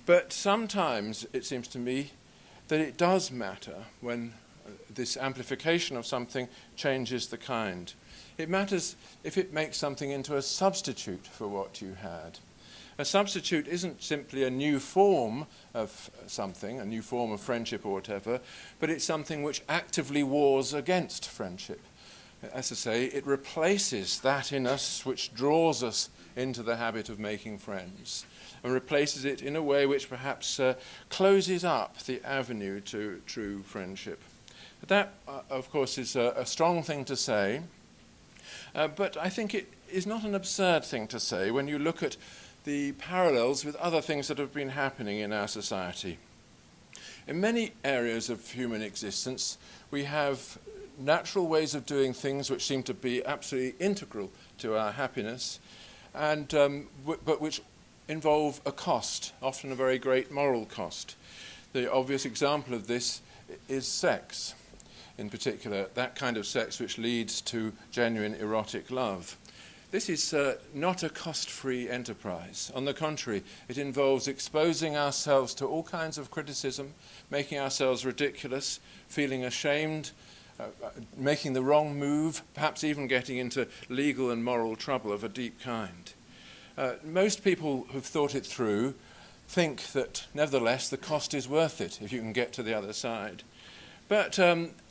But sometimes it seems to me that it does matter when this amplification of something changes the kind. It matters if it makes something into a substitute for what you had. A substitute isn't simply a new form of something, a new form of friendship or whatever, but it's something which actively wars against friendship. As I say, it replaces that in us which draws us into the habit of making friends, and replaces it in a way which perhaps closes up the avenue to true friendship. That, of course, is a strong thing to say, but I think it is not an absurd thing to say when you look at the parallels with other things that have been happening in our society. In many areas of human existence, we have natural ways of doing things which seem to be absolutely integral to our happiness, and but which involve a cost, often a very great moral cost. The obvious example of this is sex, in particular, that kind of sex which leads to genuine erotic love. This is not a cost-free enterprise. On the contrary, it involves exposing ourselves to all kinds of criticism, making ourselves ridiculous, feeling ashamed, making the wrong move, perhaps even getting into legal and moral trouble of a deep kind. Most people who've thought it through think that, nevertheless, the cost is worth it if you can get to the other side. But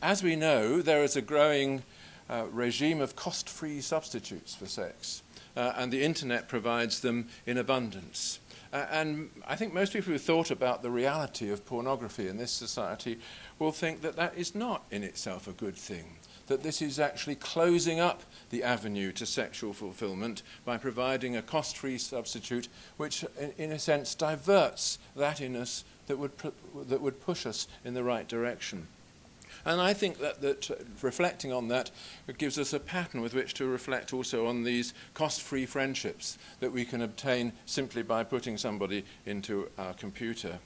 as we know, there is a growing regime of cost-free substitutes for sex, and the internet provides them in abundance. And I think most people who thought about the reality of pornography in this society will think that that is not in itself a good thing, that this is actually closing up the avenue to sexual fulfillment by providing a cost-free substitute which, in a sense, diverts that in us that would push us in the right direction. And I think that reflecting on that, it gives us a pattern with which to reflect also on these cost-free friendships that we can obtain simply by putting somebody into our computer.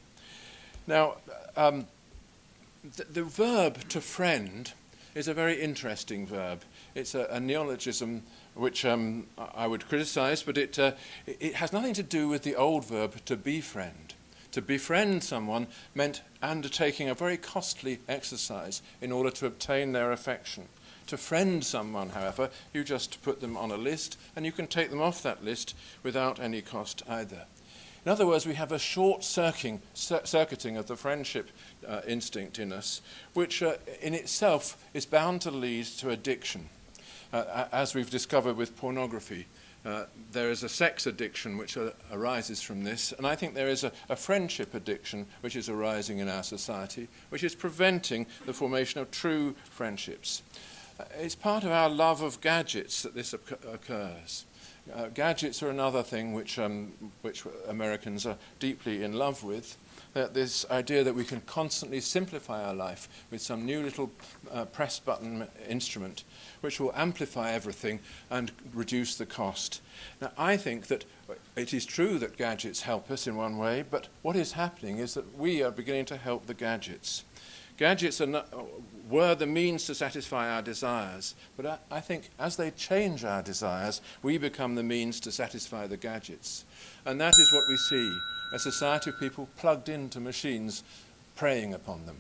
Now, the verb to friend is a very interesting verb. It's a neologism which I would criticize, but it has nothing to do with the old verb to befriend. To befriend someone meant undertaking a very costly exercise in order to obtain their affection. To friend someone, however, you just put them on a list, and you can take them off that list without any cost either. In other words, we have a short-circuiting of the friendship instinct in us, which in itself is bound to lead to addiction, as we've discovered with pornography. There is a sex addiction which arises from this, and I think there is a friendship addiction which is arising in our society, which is preventing the formation of true friendships. It's part of our love of gadgets that this occurs. Gadgets are another thing which Americans are deeply in love with. This idea that we can constantly simplify our life with some new little press button instrument which will amplify everything and reduce the cost. Now, I think that it is true that gadgets help us in one way, but what is happening is that we are beginning to help the gadgets. Gadgets were the means to satisfy our desires, but I think as they change our desires, we become the means to satisfy the gadgets. And that is what we see, a society of people plugged into machines, preying upon them.